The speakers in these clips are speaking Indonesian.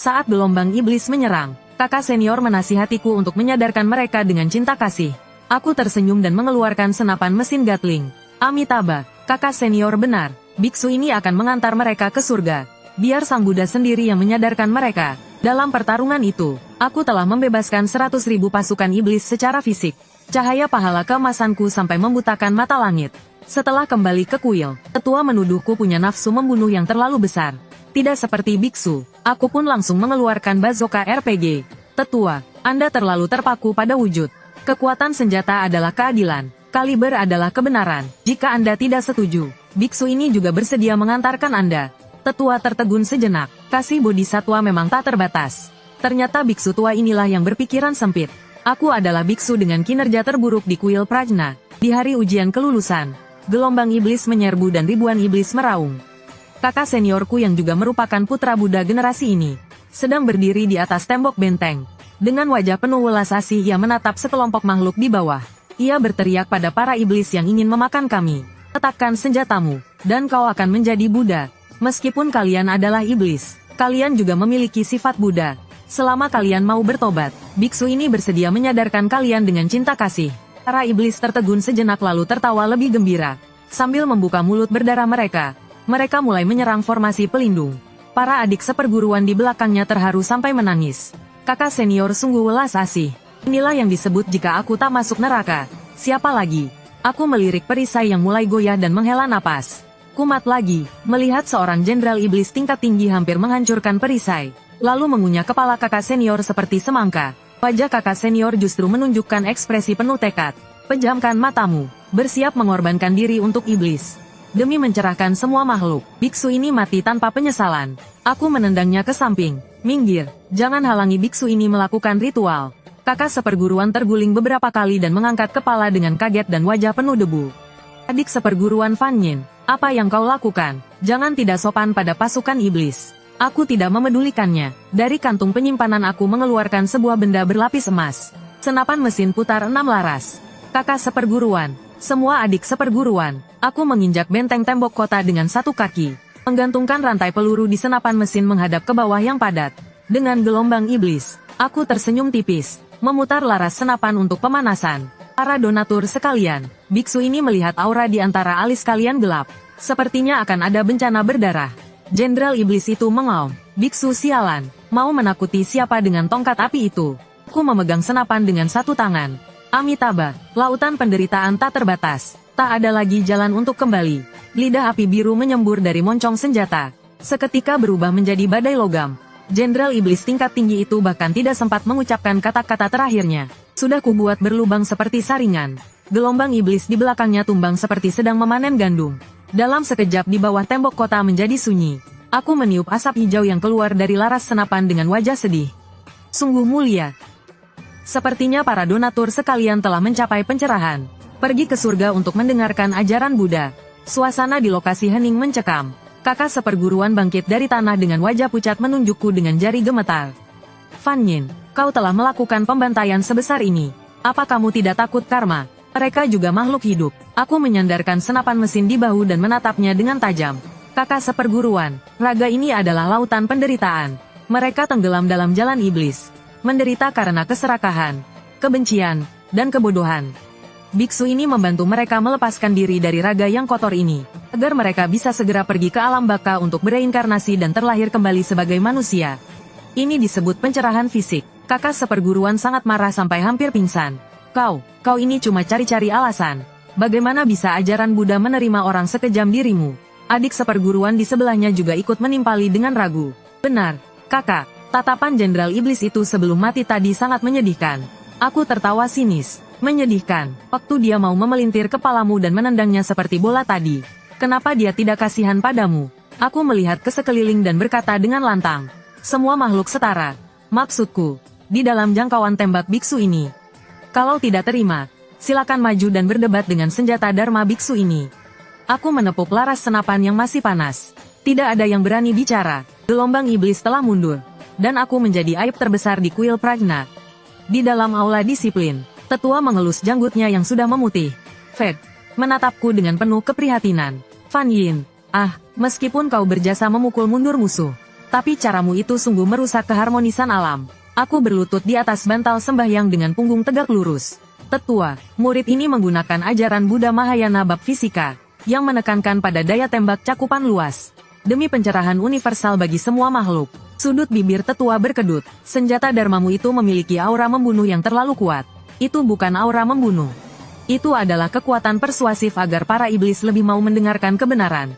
Saat gelombang iblis menyerang, kakak senior menasihatiku untuk menyadarkan mereka dengan cinta kasih. Aku tersenyum dan mengeluarkan senapan mesin Gatling. Amitabha, kakak senior benar. Biksu ini akan mengantar mereka ke surga. Biar Sang Buddha sendiri yang menyadarkan mereka. Dalam pertarungan itu, aku telah membebaskan 100.000 pasukan iblis secara fisik. Cahaya pahala keemasanku sampai membutakan mata langit. Setelah kembali ke kuil, tetua menuduhku punya nafsu membunuh yang terlalu besar. Tidak seperti biksu, aku pun langsung mengeluarkan bazooka RPG. Tetua, Anda terlalu terpaku pada wujud. Kekuatan senjata adalah keadilan. Kaliber adalah kebenaran. Jika Anda tidak setuju, biksu ini juga bersedia mengantarkan Anda. Tetua tertegun sejenak. Kasih bodhisatwa memang tak terbatas. Ternyata biksu tua inilah yang berpikiran sempit. Aku adalah biksu dengan kinerja terburuk di kuil Prajna. Di hari ujian kelulusan, gelombang iblis menyerbu dan ribuan iblis meraung. Kakak seniorku yang juga merupakan putra Buddha generasi ini, sedang berdiri di atas tembok benteng. Dengan wajah penuh welas asih ia menatap sekelompok makhluk di bawah. Ia berteriak pada para iblis yang ingin memakan kami. Letakkan senjatamu, dan kau akan menjadi Buddha. Meskipun kalian adalah iblis, kalian juga memiliki sifat Buddha. Selama kalian mau bertobat, biksu ini bersedia menyadarkan kalian dengan cinta kasih. Para iblis tertegun sejenak lalu tertawa lebih gembira. Sambil membuka mulut berdarah mereka mulai menyerang formasi pelindung. Para adik seperguruan di belakangnya terharu sampai menangis. Kakak senior sungguh welas asih. Inilah yang disebut jika aku tak masuk neraka. Siapa lagi? Aku melirik perisai yang mulai goyah dan menghela napas. Kumat lagi, melihat seorang jenderal iblis tingkat tinggi hampir menghancurkan perisai. Lalu mengunyah kepala kakak senior seperti semangka. Wajah kakak senior justru menunjukkan ekspresi penuh tekad. Pejamkan matamu, bersiap mengorbankan diri untuk iblis. Demi mencerahkan semua makhluk, biksu ini mati tanpa penyesalan. Aku menendangnya ke samping. Minggir, jangan halangi biksu ini melakukan ritual. Kakak seperguruan terguling beberapa kali dan mengangkat kepala dengan kaget dan wajah penuh debu. Adik seperguruan Fan Yin, apa yang kau lakukan? Jangan tidak sopan pada pasukan iblis. Aku tidak memedulikannya. Dari kantung penyimpanan aku mengeluarkan sebuah benda berlapis emas. Senapan mesin putar 6 laras. Kakak seperguruan, semua adik seperguruan. Aku menginjak benteng tembok kota dengan satu kaki. Menggantungkan rantai peluru di senapan mesin menghadap ke bawah yang padat. Dengan gelombang iblis, aku tersenyum tipis. Memutar laras senapan untuk pemanasan. Para donatur sekalian, biksu ini melihat aura di antara alis kalian gelap. Sepertinya akan ada bencana berdarah. Jenderal iblis itu mengaum. Biksu sialan, mau menakuti siapa dengan tongkat api itu? Aku memegang senapan dengan satu tangan. Amitabha, lautan penderitaan tak terbatas. Tak ada lagi jalan untuk kembali. Lidah api biru menyembur dari moncong senjata. Seketika berubah menjadi badai logam. Jenderal iblis tingkat tinggi itu bahkan tidak sempat mengucapkan kata-kata terakhirnya. Sudah kubuat berlubang seperti saringan. Gelombang iblis di belakangnya tumbang seperti sedang memanen gandum. Dalam sekejap di bawah tembok kota menjadi sunyi. Aku meniup asap hijau yang keluar dari laras senapan dengan wajah sedih. Sungguh mulia. Sepertinya para donatur sekalian telah mencapai pencerahan. Pergi ke surga untuk mendengarkan ajaran Buddha. Suasana di lokasi hening mencekam. Kakak seperguruan bangkit dari tanah dengan wajah pucat menunjukku dengan jari gemetar. Fan Yin, kau telah melakukan pembantaian sebesar ini. Apa kamu tidak takut karma? Mereka juga makhluk hidup. Aku menyandarkan senapan mesin di bahu dan menatapnya dengan tajam. Kakak seperguruan, raga ini adalah lautan penderitaan. Mereka tenggelam dalam jalan iblis. Menderita karena keserakahan, kebencian, dan kebodohan. Biksu ini membantu mereka melepaskan diri dari raga yang kotor ini, agar mereka bisa segera pergi ke alam baka untuk bereinkarnasi dan terlahir kembali sebagai manusia. Ini disebut pencerahan fisik. Kakak seperguruan sangat marah sampai hampir pingsan. Kau ini cuma cari-cari alasan. Bagaimana bisa ajaran Buddha menerima orang sekejam dirimu? Adik seperguruan di sebelahnya juga ikut menimpali dengan ragu. Benar, kakak, tatapan jenderal iblis itu sebelum mati tadi sangat menyedihkan. Aku tertawa sinis. Menyedihkan, waktu dia mau memelintir kepalamu dan menendangnya seperti bola tadi. Kenapa dia tidak kasihan padamu? Aku melihat ke sekeliling dan berkata dengan lantang. Semua makhluk setara. Maksudku, di dalam jangkauan tembak biksu ini. Kalau tidak terima, silakan maju dan berdebat dengan senjata Dharma biksu ini. Aku menepuk laras senapan yang masih panas. Tidak ada yang berani bicara. Gelombang iblis telah mundur. Dan aku menjadi aib terbesar di kuil Prajna. Di dalam aula disiplin. Tetua mengelus janggutnya yang sudah memutih. Fed, menatapku dengan penuh keprihatinan. Fan Yin, meskipun kau berjasa memukul mundur musuh, Tapi caramu itu sungguh merusak keharmonisan alam. Aku berlutut di atas bantal sembahyang dengan punggung tegak lurus. Tetua, murid ini menggunakan ajaran Buddha Mahayana bab fisika, yang menekankan pada daya tembak cakupan luas. Demi pencerahan universal bagi semua makhluk. Sudut bibir tetua berkedut. Senjata dharmamu itu memiliki aura membunuh yang terlalu kuat. Itu bukan aura membunuh. Itu adalah kekuatan persuasif agar para iblis lebih mau mendengarkan kebenaran.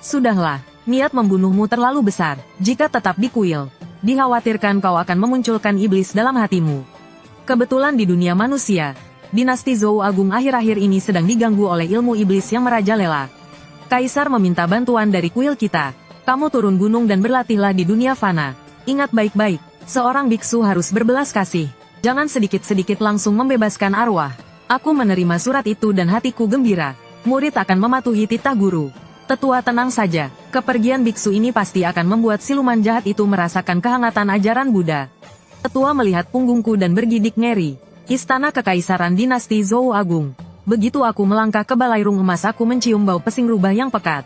Sudahlah, niat membunuhmu terlalu besar. Jika tetap dikuil, dikhawatirkan kau akan memunculkan iblis dalam hatimu. Kebetulan di dunia manusia, dinasti Zhou Agung akhir-akhir ini sedang diganggu oleh ilmu iblis yang merajalela. Kaisar meminta bantuan dari kuil kita. Kamu turun gunung dan berlatihlah di dunia fana. Ingat baik-baik, seorang biksu harus berbelas kasih. Jangan sedikit-sedikit langsung membebaskan arwah. Aku menerima surat itu dan hatiku gembira. Murid akan mematuhi titah guru. Tetua tenang saja, kepergian biksu ini pasti akan membuat siluman jahat itu merasakan kehangatan ajaran Buddha. Tetua melihat punggungku dan bergidik ngeri. Istana Kekaisaran Dinasti Zhou Agung. Begitu aku melangkah ke balairung emas aku mencium bau pesing rubah yang pekat.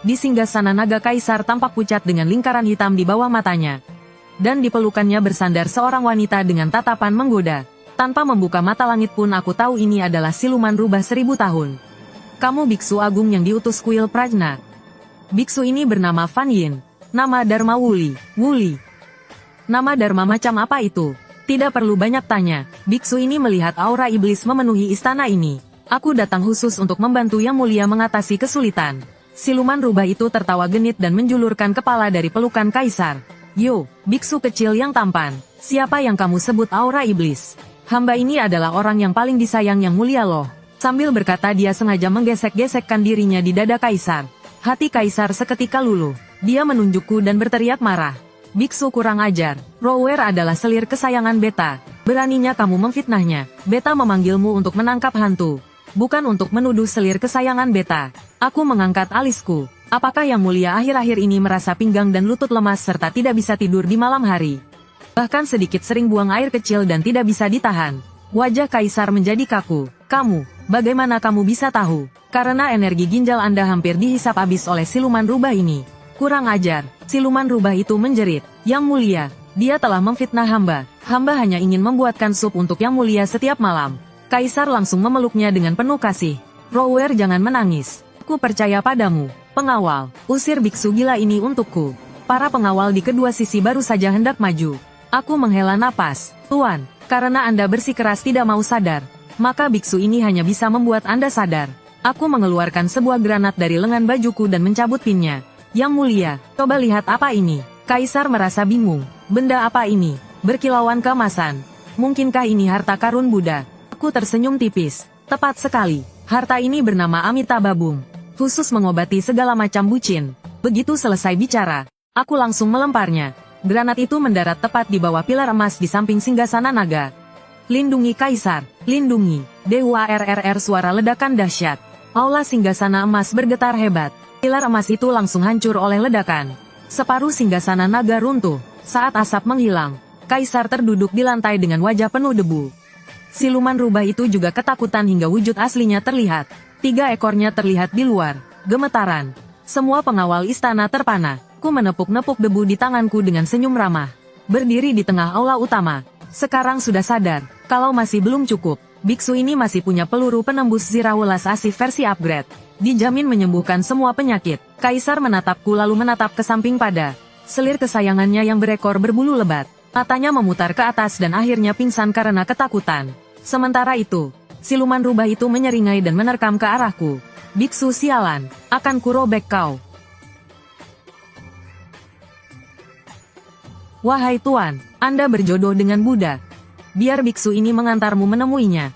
Di singgasana naga kaisar tampak pucat dengan lingkaran hitam di bawah matanya. Dan di pelukannya bersandar seorang wanita dengan tatapan menggoda. Tanpa membuka mata langit pun aku tahu ini adalah siluman rubah 1000 tahun. Kamu biksu agung yang diutus kuil Prajna. Biksu ini bernama Fan Yin. Nama Dharma Wuli. Wuli. Nama Dharma macam apa itu? Tidak perlu banyak tanya. Biksu ini melihat aura iblis memenuhi istana ini. Aku datang khusus untuk membantu Yang Mulia mengatasi kesulitan. Siluman rubah itu tertawa genit dan menjulurkan kepala dari pelukan kaisar. Yo, biksu kecil yang tampan. Siapa yang kamu sebut aura iblis? Hamba ini adalah orang yang paling disayang Yang Mulia loh. Sambil berkata dia sengaja menggesek-gesekkan dirinya di dada kaisar. Hati kaisar seketika luluh. Dia menunjukku dan berteriak marah. Biksu kurang ajar. Rower adalah selir kesayangan Beta. Beraninya kamu memfitnahnya. Beta memanggilmu untuk menangkap hantu. Bukan untuk menuduh selir kesayangan Beta. Aku mengangkat alisku. Apakah Yang Mulia akhir-akhir ini merasa pinggang dan lutut lemas serta tidak bisa tidur di malam hari? Bahkan sedikit sering buang air kecil dan tidak bisa ditahan. Wajah kaisar menjadi kaku. Kamu, bagaimana kamu bisa tahu? Karena energi ginjal Anda hampir dihisap habis oleh siluman rubah ini. Kurang ajar, siluman rubah itu menjerit. Yang Mulia, dia telah memfitnah hamba. Hamba hanya ingin membuatkan sup untuk Yang Mulia setiap malam. Kaisar langsung memeluknya dengan penuh kasih. Rower jangan menangis. Aku percaya padamu. Pengawal, usir biksu gila ini untukku. Para pengawal di kedua sisi baru saja hendak maju. Aku menghela napas. Tuan, karena Anda bersikeras tidak mau sadar, maka biksu ini hanya bisa membuat Anda sadar. Aku mengeluarkan sebuah granat dari lengan bajuku dan mencabut pinnya. Yang Mulia, coba lihat apa ini. Kaisar merasa bingung. Benda apa ini? Berkilauan keemasan. Mungkinkah ini harta karun Buddha? Aku tersenyum tipis. Tepat sekali. Harta ini bernama Amitabhabum. Khusus mengobati segala macam bucin. Begitu selesai bicara, aku langsung melemparnya. Granat itu mendarat tepat di bawah pilar emas di samping singgasana naga. Lindungi Kaisar, lindungi. Dewa RRR suara ledakan dahsyat. Aula singgasana emas bergetar hebat. Pilar emas itu langsung hancur oleh ledakan. Separuh singgasana naga runtuh. Saat asap menghilang, Kaisar terduduk di lantai dengan wajah penuh debu. Siluman rubah itu juga ketakutan hingga wujud aslinya terlihat. 3 ekornya terlihat di luar. Gemetaran. Semua pengawal istana terpana. Ku menepuk-nepuk debu di tanganku dengan senyum ramah. Berdiri di tengah aula utama. Sekarang sudah sadar, kalau masih belum cukup, biksu ini masih punya peluru penembus Zirawelas Asif versi upgrade. Dijamin menyembuhkan semua penyakit. Kaisar menatapku lalu menatap ke samping pada selir kesayangannya yang berekor berbulu lebat. Matanya memutar ke atas dan akhirnya pingsan karena ketakutan. Sementara itu, siluman rubah itu menyeringai dan menerkam ke arahku. Biksu sialan, akan kurobek kau. Wahai Tuan, Anda berjodoh dengan Buddha. Biar biksu ini mengantarmu menemuinya.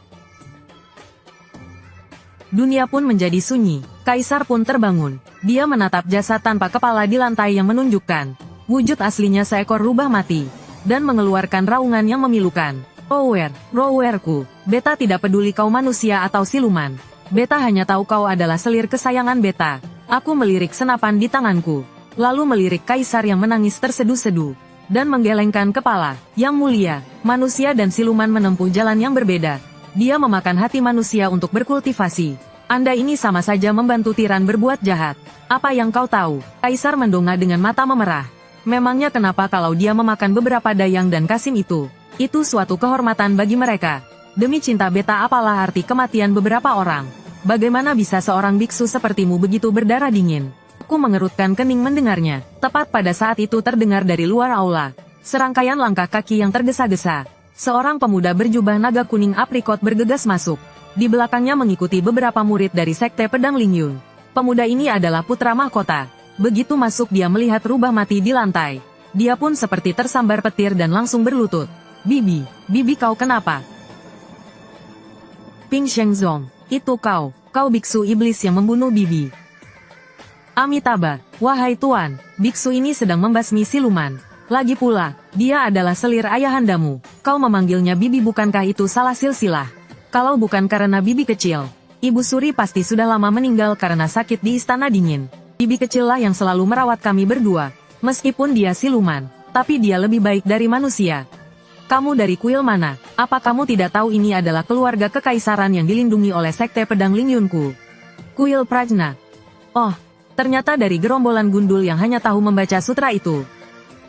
Dunia pun menjadi sunyi. Kaisar pun terbangun. Dia menatap jasad tanpa kepala di lantai yang menunjukkan wujud aslinya seekor rubah mati. Dan mengeluarkan raungan yang memilukan. Rowerku, Beta tidak peduli kau manusia atau siluman. Beta hanya tahu kau adalah selir kesayangan Beta. Aku melirik senapan di tanganku. Lalu melirik Kaisar yang menangis terseduh-seduh. Dan menggelengkan kepala. Yang Mulia, manusia dan siluman menempuh jalan yang berbeda. Dia memakan hati manusia untuk berkultivasi. Anda ini sama saja membantu tiran berbuat jahat. Apa yang kau tahu? Kaisar mendongak dengan mata memerah. Memangnya kenapa kalau dia memakan beberapa dayang dan kasim itu? Itu suatu kehormatan bagi mereka. Demi cinta beta, apalah arti kematian beberapa orang? Bagaimana bisa seorang biksu sepertimu begitu berdarah dingin? Aku mengerutkan kening mendengarnya. Tepat pada saat itu terdengar dari luar aula serangkaian langkah kaki yang tergesa-gesa. Seorang pemuda berjubah naga kuning aprikot bergegas masuk. Di belakangnya mengikuti beberapa murid dari Sekte Pedang Lingyun. Pemuda ini adalah putra mahkota. Begitu masuk dia melihat rubah mati di lantai. Dia pun seperti tersambar petir dan langsung berlutut. Bibi kau kenapa? Ping Shengzong, itu kau biksu iblis yang membunuh Bibi. Amitabha, wahai tuan, biksu ini sedang membasmi siluman. Lagi pula, dia adalah selir ayahandamu. Kau memanggilnya Bibi, bukankah itu salah silsilah? Kalau bukan karena Bibi kecil, Ibu Suri pasti sudah lama meninggal karena sakit di istana dingin. Bibi kecillah yang selalu merawat kami berdua. Meskipun dia siluman, tapi dia lebih baik dari manusia. Kamu dari kuil mana? Apa kamu tidak tahu ini adalah keluarga kekaisaran yang dilindungi oleh Sekte Pedang Lingyunku? Kuil Prajna. Oh, ternyata dari gerombolan gundul yang hanya tahu membaca sutra itu.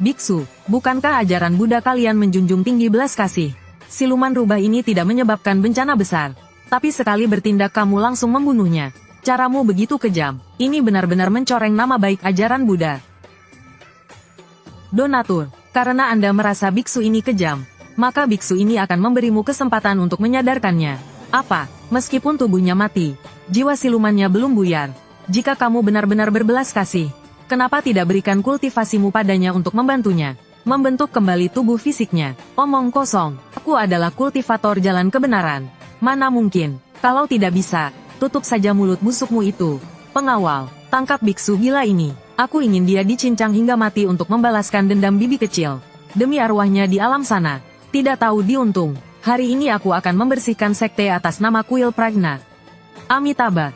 Biksu, bukankah ajaran Buddha kalian menjunjung tinggi belas kasih? Siluman rubah ini tidak menyebabkan bencana besar. Tapi sekali bertindak kamu langsung membunuhnya. Caramu begitu kejam. Ini benar-benar mencoreng nama baik ajaran Buddha. Donatur, karena Anda merasa biksu ini kejam, maka biksu ini akan memberimu kesempatan untuk menyadarkannya. Apa? Meskipun tubuhnya mati, jiwa silumannya belum buyar. Jika kamu benar-benar berbelas kasih, kenapa tidak berikan kultivasimu padanya untuk membantunya membentuk kembali tubuh fisiknya? Omong kosong, aku adalah kultivator jalan kebenaran. Mana mungkin, kalau tidak bisa, tutup saja mulut busukmu itu. Pengawal, tangkap biksu gila ini. Aku ingin dia dicincang hingga mati untuk membalaskan dendam Bibi kecil. Demi arwahnya di alam sana. Tidak tahu diuntung, hari ini aku akan membersihkan sekte atas nama kuil Prajna. Amitabha.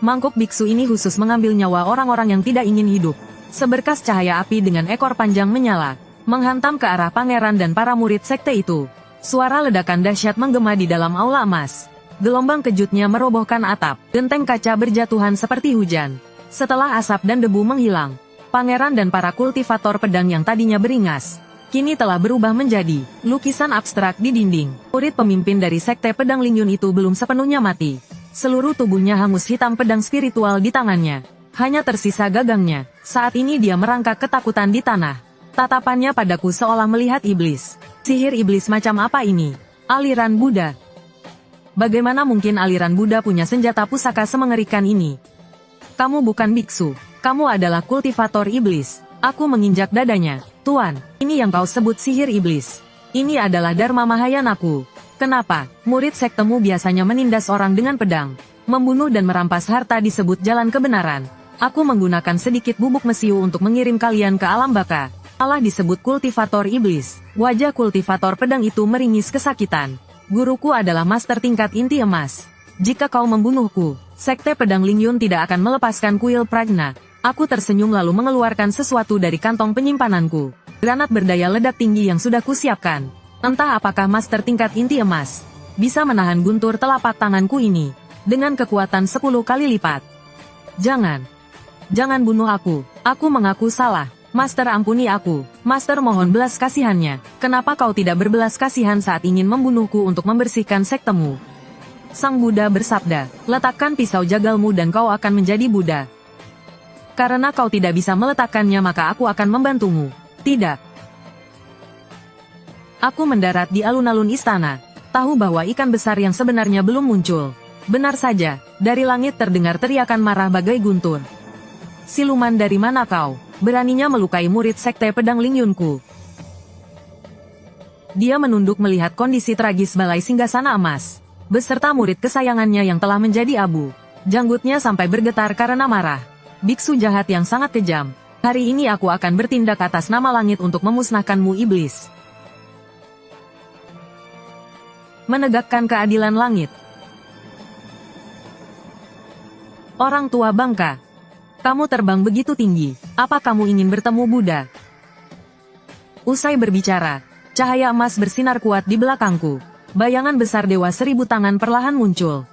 Mangkuk biksu ini khusus mengambil nyawa orang-orang yang tidak ingin hidup. Seberkas cahaya api dengan ekor panjang menyala, menghantam ke arah pangeran dan para murid sekte itu. Suara ledakan dahsyat menggema di dalam aula emas. Gelombang kejutnya merobohkan atap, genteng kaca berjatuhan seperti hujan. Setelah asap dan debu menghilang, pangeran dan para kultivator pedang yang tadinya beringas, kini telah berubah menjadi lukisan abstrak di dinding. Murid pemimpin dari Sekte Pedang Lingyun itu belum sepenuhnya mati. Seluruh tubuhnya hangus hitam pedang spiritual di tangannya. Hanya tersisa gagangnya. Saat ini dia merangkak ketakutan di tanah. Tatapannya padaku seolah melihat iblis. Sihir iblis macam apa ini? Aliran Buddha. Bagaimana mungkin aliran Buddha punya senjata pusaka semengerikan ini? Kamu bukan biksu. Kamu adalah kultivator iblis. Aku menginjak dadanya. Tuan, ini yang kau sebut sihir iblis. Ini adalah Dharma Mahayanaku. Kenapa? Murid sektemu biasanya menindas orang dengan pedang. Membunuh dan merampas harta disebut jalan kebenaran. Aku menggunakan sedikit bubuk mesiu untuk mengirim kalian ke alam baka. Allah disebut kultivator iblis. Wajah kultivator pedang itu meringis kesakitan. Guruku adalah master tingkat inti emas. Jika kau membunuhku, Sekte Pedang Lingyun tidak akan melepaskan kuil Prajna. Aku tersenyum lalu mengeluarkan sesuatu dari kantong penyimpananku. Granat berdaya ledak tinggi yang sudah kusiapkan. Entah apakah master tingkat inti emas bisa menahan guntur telapak tanganku ini dengan kekuatan 10 kali lipat. Jangan bunuh aku. Aku mengaku salah. Master, ampuni aku. Master, mohon belas kasihannya. Kenapa kau tidak berbelas kasihan saat ingin membunuhku untuk membersihkan sektemu? Sang Buddha bersabda, letakkan pisau jagalmu dan kau akan menjadi Buddha. Karena kau tidak bisa meletakkannya maka aku akan membantumu. Tidak. Aku mendarat di alun-alun istana. Tahu bahwa ikan besar yang sebenarnya belum muncul. Benar saja, dari langit terdengar teriakan marah bagai guntur. Siluman, dari mana kau? Beraninya melukai murid Sekte Pedang Lingyunku. Dia menunduk melihat kondisi tragis balai singgasana emas, beserta murid kesayangannya yang telah menjadi abu. Janggutnya sampai bergetar karena marah. Biksu jahat yang sangat kejam. Hari ini aku akan bertindak atas nama langit untuk memusnahkanmu iblis. Menegakkan keadilan langit. Orang tua bangka. Kamu terbang begitu tinggi, apa kamu ingin bertemu Buddha? Usai berbicara, cahaya emas bersinar kuat di belakangku. Bayangan besar Dewa Seribu Tangan perlahan muncul.